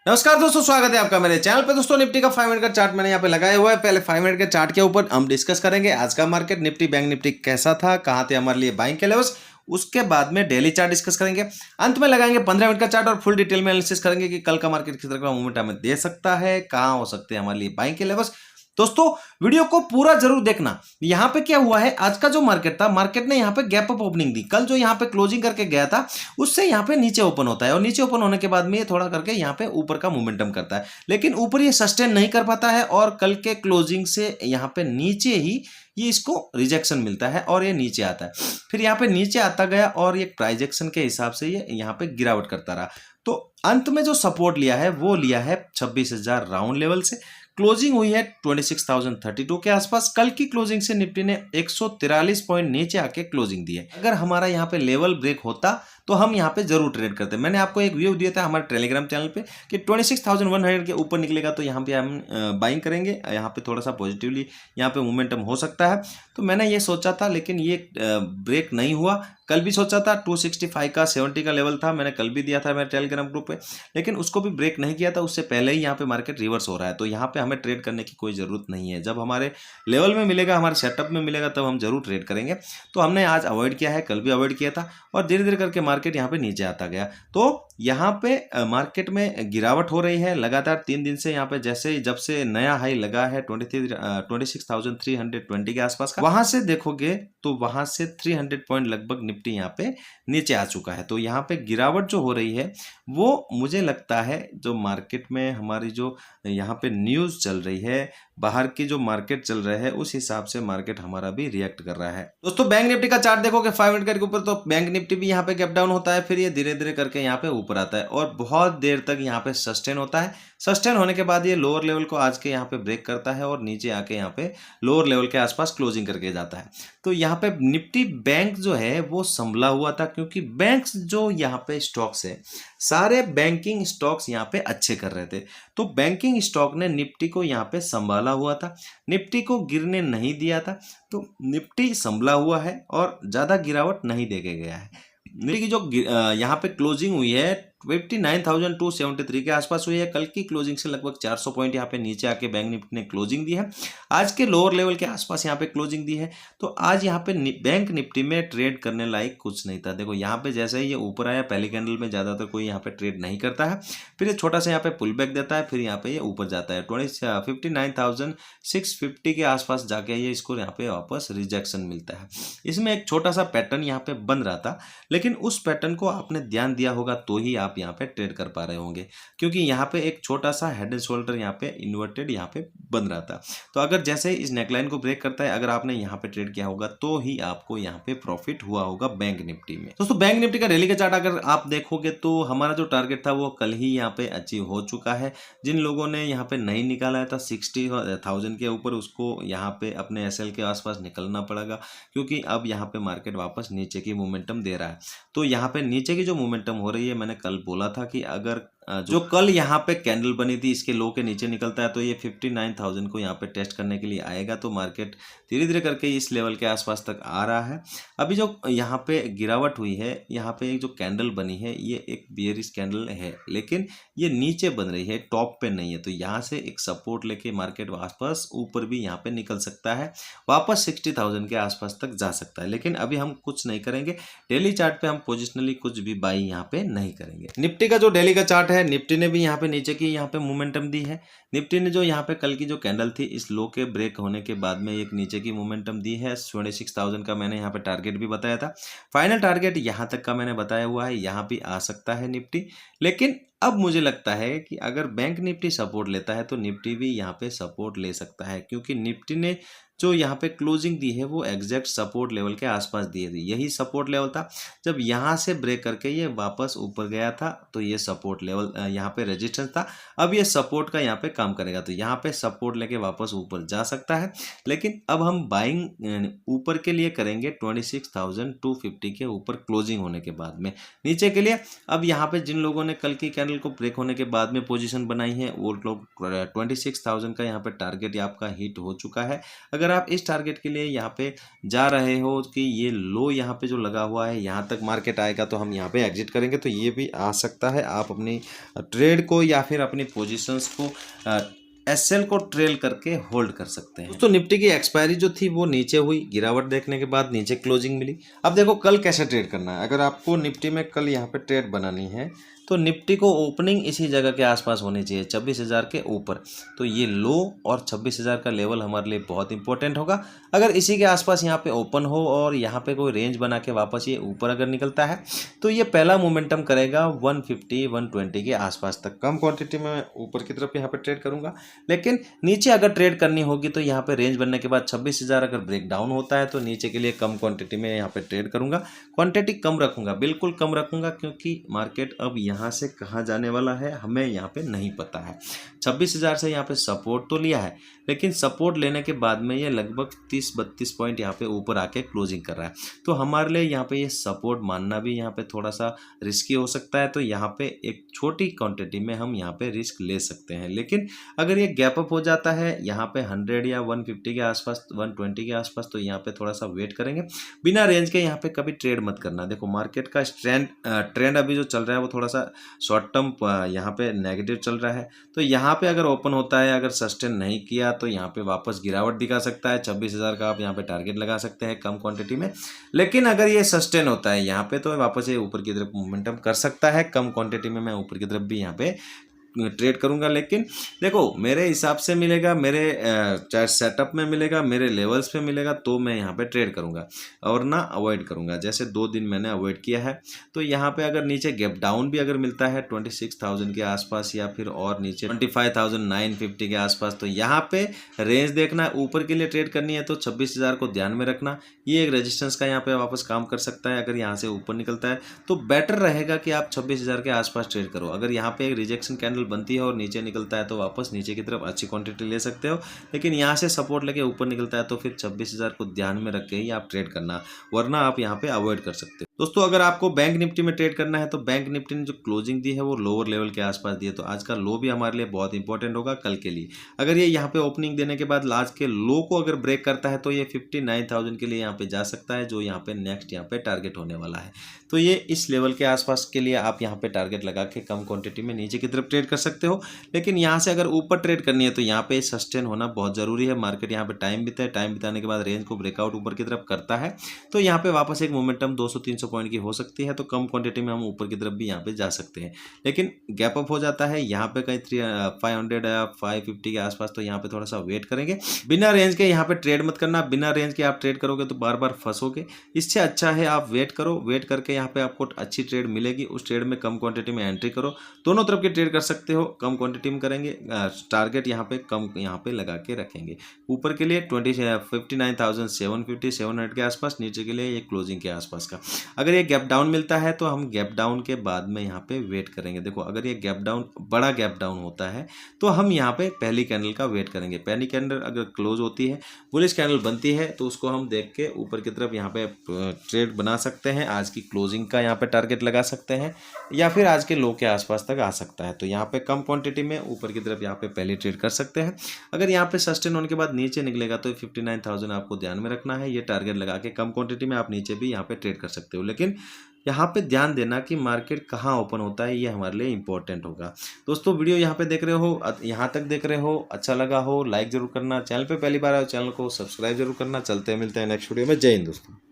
नमस्कार दोस्तों, स्वागत है आपका मेरे चैनल पे। दोस्तों निफ्टी का 5 मिनट का चार्ट मैंने यहाँ पे लगाया हुआ है। पहले 5 मिनट के चार्ट के ऊपर हम डिस्कस करेंगे आज का मार्केट निफ्टी बैंक निफ्टी कैसा था, कहाँ थे हमारे लिए बाइंग के लेवल्स। उसके बाद में डेली चार्ट डिस्कस करेंगे। अंत में लगाएंगे 15 मिनट का चार्ट और फुल डिटेल में एनालिसिस करेंगे कि कल का मार्केट किस तरह का मूवमेंट हमें दे सकता है, कहाँ हो सकते हैं हमारे लिए बाइंग के लेवल्स। दोस्तों वीडियो को पूरा जरूर देखना। यहाँ पे क्या हुआ है, आज का जो मार्केट था, मार्केट ने यहाँ पे गैप अप ओपनिंग दी। कल जो यहाँ पे क्लोजिंग करके गया था उससे यहाँ पे नीचे ओपन होता है और नीचे ओपन होने के बाद में ये थोड़ा करके यहाँ पे ऊपर का मोमेंटम करता है, लेकिन ऊपर ये सस्टेन नहीं कर पाता है और कल के क्लोजिंग से यहाँ पे नीचे ही ये इसको रिजेक्शन मिलता है और ये नीचे आता है। फिर यहाँ पे नीचे आता गया और ये प्राइजेक्शन के हिसाब से ये यहाँ पे गिरावट करता रहा। तो अंत में जो सपोर्ट लिया है वो लिया है 26,000 राउंड लेवल से। क्लोजिंग हुई है 26,032 के आसपास। कल की क्लोजिंग से निफ्टी ने 143 पॉइंट नीचे आके क्लोजिंग दी है। अगर हमारा यहाँ पे लेवल ब्रेक होता तो हम यहाँ पे जरूर ट्रेड करते। मैंने आपको एक व्यू दिया था हमारे टेलीग्राम चैनल पे कि 26,100 के ऊपर निकलेगा तो यहाँ पे हम बाइंग करेंगे। यहाँ पे थोड़ा सा पॉजिटिवली यहाँ पे मोमेंटम हो सकता है। तो मैंने ये सोचा था, लेकिन ये ब्रेक नहीं हुआ। कल भी सोचा था 265 का 70 का लेवल था, मैंने कल भी दिया था मेरे टेलीग्राम ग्रुप पे, लेकिन उसको भी ब्रेक नहीं किया था। उससे पहले ही यहाँ पे मार्केट रिवर्स हो रहा है। तो यहाँ पे हमें ट्रेड करने की कोई ज़रूरत नहीं है। जब हमारे लेवल में मिलेगा, हमारे सेटअप में मिलेगा, तब हम जरूर ट्रेड करेंगे। तो हमने आज अवॉइड किया है, कल भी अवॉइड किया था और धीरे धीरे करके मार्केट यहाँ पे नीचे आता गया। तो यहाँ पे मार्केट में गिरावट हो रही है लगातार 3 दिन से। यहाँ पे जैसे जब से नया हाई लगा है 26,320 के आसपास का, वहां से देखोगे तो वहां से 300 पॉइंट लगभग निफ्टी यहाँ पे नीचे आ चुका है। तो यहाँ पे गिरावट जो हो रही है वो मुझे लगता है जो मार्केट में हमारी जो यहाँ पे न्यूज़ चल रही है, बाहर की जो मार्केट चल रहा है, उस हिसाब से मार्केट हमारा भी रिएक्ट कर रहा है। दोस्तों बैंक निफ्टी का चार्ट देखोगे 5 मिनट के ऊपर, तो बैंक निफ्टी भी यहाँ पे गैप डाउन होता है, फिर ये धीरे धीरे करके यहाँ पे ऊपर आता है और बहुत देर तक यहाँ पे सस्टेन होता है। सस्टेन होने के बाद ये लोअर लेवल को आज के यहाँ पे ब्रेक करता है और नीचे आके यहाँ पे लोअर लेवल के आसपास क्लोजिंग करके जाता है। तो यहाँ पे निफ्टी बैंक जो है वो संभला हुआ था, क्योंकि बैंक्स जो यहाँ पे स्टॉक्स है, सारे बैंकिंग स्टॉक्स यहाँ पे अच्छे कर रहे थे। तो बैंकिंग स्टॉक ने निफ्टी को यहाँ पे संभाला हुआ था, निफ्टी को गिरने नहीं दिया था। तो निफ्टी संभला हुआ है और ज़्यादा गिरावट नहीं देके गया है। निफ्टी की जो यहाँ पे क्लोजिंग हुई है 59,273 के आसपास हुई है। कल की क्लोजिंग से लगभग 400 पॉइंट यहाँ पे नीचे आके बैंक निफ्टी ने क्लोजिंग दी है। आज के लोअर लेवल के आसपास यहाँ पे क्लोजिंग दी है। तो आज यहाँ पे बैंक निफ्टी में ट्रेड करने लायक कुछ नहीं था। देखो यहाँ पे जैसे ही ये ऊपर आया, पहली कैंडल में ज़्यादातर कोई यहाँ पे ट्रेड नहीं करता है, फिर ये छोटा सा यहाँ पे पुल बैक देता है, फिर यहाँ पे ये ऊपर जाता है 59,650 के आसपास जाके ये इसको यहाँ पे वापस रिजेक्शन मिलता है। इसमें एक छोटा सा पैटर्न यहाँ पे बन रहा था, लेकिन उस पैटर्न को आपने ध्यान दिया होगा तो ही आप यहाँ पे ट्रेड कर पा रहे होंगे, क्योंकि यहाँ पे एक छोटा सा हेड एंड शोल्डर यहाँ पे इन्वर्टेड यहाँ पे बन रहा था। तो अगर जैसे इस नेकलाइन को ब्रेक करता है, अगर आपने यहाँ पे ट्रेड किया होगा तो ही आपको यहाँ पे प्रॉफिट हुआ होगा बैंक निफ्टी में। दोस्तों बैंक निफ्टी का डेली का चार्ट अगर आप देखोगे तो हमारा जो टारगेट था वो कल ही यहाँ पे अचीव हो चुका है। जिन लोगों ने यहाँ पे नहीं निकाला था 60,000 के ऊपर, उसको यहाँ पे अपने SL के आसपास निकलना पड़ेगा, क्योंकि अब यहाँ पे मार्केट वापस नीचे की मोमेंटम दे रहा है। तो यहाँ पे नीचे की जो मोमेंटम हो रही है, मैंने कल बोला था कि अगर जो कल यहाँ पे कैंडल बनी थी इसके लो के नीचे निकलता है तो ये 59,000 को यहाँ पे टेस्ट करने के लिए आएगा। तो मार्केट धीरे धीरे करके इस लेवल के आसपास तक आ रहा है। अभी जो यहाँ पे गिरावट हुई है, यहाँ पे एक जो कैंडल बनी है ये एक बियरिश कैंडल है, लेकिन ये नीचे बन रही है, टॉप पे नहीं है। तो यहाँ से एक सपोर्ट लेके मार्केट वापस ऊपर भी यहाँ पे निकल सकता है, वापस 60,000 के आसपास तक जा सकता है। लेकिन अभी हम कुछ नहीं करेंगे, डेली चार्ट पे हम पोजिशनली कुछ भी बाई यहाँ पे नहीं करेंगे। निफ्टी का जो डेली का चार्ट है, निफ्टी ने भी यहाँ पे नीचे की यहाँ पे मोमेंटम दी है। निफ्टी ने जो यहाँ पे कल की जो कैंडल थी, इस लो के ब्रेक होने के बाद में एक नीचे की मोमेंटम दी है। 26,000 का मैंने यहाँ पे टारगेट भी बताया था, फाइनल टारगेट यहाँ तक का मैंने बताया हुआ है, यहाँ भी आ सकता है निफ्टी। लेकिन अब मुझे लगता है कि अगर बैंक निफ्टी सपोर्ट लेता है तो निफ्टी भी यहाँ पे सपोर्ट ले सकता है, क्योंकि निफ्टी ने जो यहाँ पे क्लोजिंग दी है वो एग्जैक्ट सपोर्ट लेवल के आसपास दी थी। यही सपोर्ट लेवल था। जब यहाँ से ब्रेक करके ये वापस ऊपर गया था तो ये सपोर्ट लेवल, यहाँ पे रेजिस्टेंस था। अब ये सपोर्ट का यहाँ पे काम करेगा, तो यहाँ पे सपोर्ट लेके वापस ऊपर जा सकता है। लेकिन अब हम बाइंग ऊपर के लिए करेंगे 26,250 के ऊपर क्लोजिंग होने के बाद में। नीचे के लिए अब यहाँ पे जिन लोगों ने कल की कैंडल को ब्रेक होने के बाद में पोजीशन बनाई है, वो लोग 26,000 का यहाँ पे टारगेट आपका हिट हो चुका है। अगर अगर आप इस टारगेट के लिए यहाँ पे जा रहे हो कि ये लो यहाँ पे जो लगा हुआ है यहाँ तक मार्केट आएगा तो हम यहाँ पे एग्जिट करेंगे, तो ये भी आ सकता है। आप अपनी ट्रेड को या फिर अपनी पोजीशंस को एसएल को ट्रेल करके होल्ड कर सकते हैं। दोस्तों निफ्टी की एक्सपायरी जो थी वो नीचे हुई, गिरावट देखने के बाद नीचे क्लोजिंग मिली। अब देखो कल कैसे ट्रेड करना है। अगर आपको निफ्टी में कल यहाँ पे ट्रेड बनानी है तो निफ्टी को ओपनिंग इसी जगह के आसपास होनी चाहिए, 26,000 के ऊपर। तो ये लो और 26,000 का लेवल हमारे लिए बहुत इंपॉर्टेंट होगा। अगर इसी के आसपास यहाँ पे ओपन हो और यहाँ पे कोई रेंज बना के वापस ये ऊपर अगर निकलता है तो ये पहला मोमेंटम करेगा 150 120 के आसपास तक। कम क्वांटिटी में ऊपर की तरफ यहाँ पे ट्रेड करूंगा, लेकिन नीचे अगर ट्रेड करनी होगी तो यहाँ पे रेंज बनने के बाद 26,000 अगर ब्रेक डाउन होता है तो नीचे के लिए कम क्वांटिटी में यहाँ पे ट्रेड करूंगा। क्वांटिटी कम रखूंगा, बिल्कुल कम रखूंगा, क्योंकि मार्केट अब यहाँ से कहाँ जाने वाला है हमें यहाँ पे नहीं पता है। 26,000 से यहाँ पे सपोर्ट तो लिया है, लेकिन सपोर्ट लेने के बाद में ये लगभग 30-32 पॉइंट यहाँ पे ऊपर आके क्लोजिंग कर रहा है। तो हमारे लिए यहाँ पे ये सपोर्ट मानना भी यहाँ पे थोड़ा सा रिस्की हो सकता है। तो यहाँ पे एक छोटी क्वांटिटी में हम यहाँ पे रिस्क ले सकते हैं, लेकिन अगर ये गैप अप हो जाता है यहाँ पे 100 या 150 के आसपास, 120 के आसपास, तो यहाँ पे थोड़ा सा वेट करेंगे। बिना रेंज के यहाँ पे कभी ट्रेड मत करना। देखो मार्केट का ट्रेंड अभी जो चल रहा है वो थोड़ा सा शॉर्ट टर्म यहाँ पे नेगेटिव चल रहा है। तो यहाँ पे अगर ओपन होता है, अगर सस्टेन नहीं किया तो यहाँ पे वापस गिरावट दिखा सकता है। 26,000 का आप यहाँ पे टारगेट लगा सकते हैं कम क्वांटिटी में। लेकिन अगर ये सस्टेन होता है यहाँ पे तो वापस ये ऊपर की तरफ मोमेंटम कर सकता है। कम क्वांटिटी में मैं ऊपर की तरफ भी यहाँ पे ट्रेड करूंगा, लेकिन देखो मेरे हिसाब से मिलेगा, मेरे चाहे सेटअप में मिलेगा, मेरे लेवल्स पे मिलेगा तो मैं यहाँ पे ट्रेड करूंगा और ना अवॉइड करूंगा। जैसे 2 दिन मैंने अवॉइड किया है। तो यहाँ पे अगर नीचे गैप डाउन भी अगर मिलता है 26,000 के आसपास या फिर और नीचे 25,950 के आसपास, तो यहाँ पे रेंज देखना, ऊपर के लिए ट्रेड करनी है तो 26,000 को ध्यान में रखना। ये एक रेजिस्टेंस का यहाँ पे वापस काम कर सकता है। अगर यहाँ से ऊपर निकलता है तो बेटर रहेगा कि आप 26,000 के आसपास ट्रेड करो। अगर यहाँ पे एक रिजेक्शन कैंडल बनती है और नीचे निकलता है तो वापस नीचे की तरफ अच्छी क्वांटिटी ले सकते हो, लेकिन यहाँ से सपोर्ट लेके ऊपर निकलता है तो फिर 26,000 को ध्यान में रख के ही आप ट्रेड करना, वरना आप यहाँ पे अवॉइड कर सकते हो। दोस्तों अगर आपको बैंक निफ्टी में ट्रेड करना है तो बैंक निफ्टी ने जो क्लोजिंग दी है वो लोअर लेवल के आसपास दी है, तो आज का लो भी हमारे लिए बहुत इंपॉर्टेंट होगा कल के लिए। अगर ये यहाँ पे ओपनिंग देने के बाद आज के लो को अगर ब्रेक करता है तो ये 59,000 के लिए यहाँ पे जा सकता है, जो यहाँ पे नेक्स्ट यहाँ पे टारगेट होने वाला है। तो ये इस लेवल के आसपास के लिए आप यहाँ पे टारगेट लगा के कम क्वांटिटी में नीचे की तरफ ट्रेड कर सकते हो। लेकिन यहाँ से अगर ऊपर ट्रेड करनी है तो यहाँ पे सस्टेन होना बहुत जरूरी है। मार्केट यहाँ पे टाइम बिता है, टाइम बिताने के बाद रेंज को ब्रेकआउट ऊपर की तरफ करता है तो यहाँ पे वापस एक मोमेंटम 200-300 पॉइंट की हो सकती है। तो कम क्वांटिटी में हम ऊपर की तरफ भी यहाँ पे जा सकते हैं, लेकिन गैप अप हो जाता है यहाँ पे कहीं 500 या 550 के आसपास, तो यहाँ पे थोड़ा सा वेट करेंगे। बिना रेंज के यहाँ पे ट्रेड मत करना। बिना रेंज के आप ट्रेड करोगे तो बार बार फंसोगे। इससे अच्छा है आप वेट करो, वेट करके यहाँ पे आपको अच्छी ट्रेड मिलेगी, उस ट्रेड में कम क्वांटिटी में एंट्री करो। दोनों तरफ के ट्रेड कर सकते हो, कम क्वांटिटी में करेंगे, टारगेट यहाँ पे कम यहाँ पे लगा के रखेंगे। ऊपर के लिए 59,750 के आसपास, नीचे के लिए ये क्लोजिंग के आसपास का। अगर ये गैप डाउन मिलता है तो हम गैप डाउन के बाद में यहाँ पे वेट करेंगे। देखो अगर ये गैप डाउन, बड़ा गैप डाउन होता है तो हम यहाँ पे पहली कैंडल का वेट करेंगे। पहली कैंडल अगर क्लोज होती है, बुलिश कैंडल बनती है, तो उसको हम देख के ऊपर की तरफ यहाँ पे ट्रेड बना सकते हैं। आज की क्लोजिंग का यहाँ पे टारगेट लगा सकते हैं या फिर आज के लो के आसपास तक आ सकता है। तो यहाँ पे कम क्वांटिटी में ऊपर की तरफ यहाँ पे पहले ट्रेड कर सकते हैं। अगर यहाँ पे सस्टेन होने के बाद नीचे निकलेगा तो 59,000 आपको ध्यान में रखना है। ये टारगेट लगा के कम क्वांटिटी में आप नीचे भी यहाँ पे ट्रेड कर सकते हो, लेकिन यहाँ पे ध्यान देना कि मार्केट कहाँ ओपन होता है, ये हमारे लिए इंपॉर्टेंट होगा। दोस्तों वीडियो यहाँ पे देख रहे हो, यहाँ तक देख रहे हो, अच्छा लगा हो लाइक जरूर करना। चैनल पे पहली बार आए चैनल को सब्सक्राइब जरूर करना। चलते हैं, मिलते हैं नेक्स्ट वीडियो में। जय हिंद दोस्तों।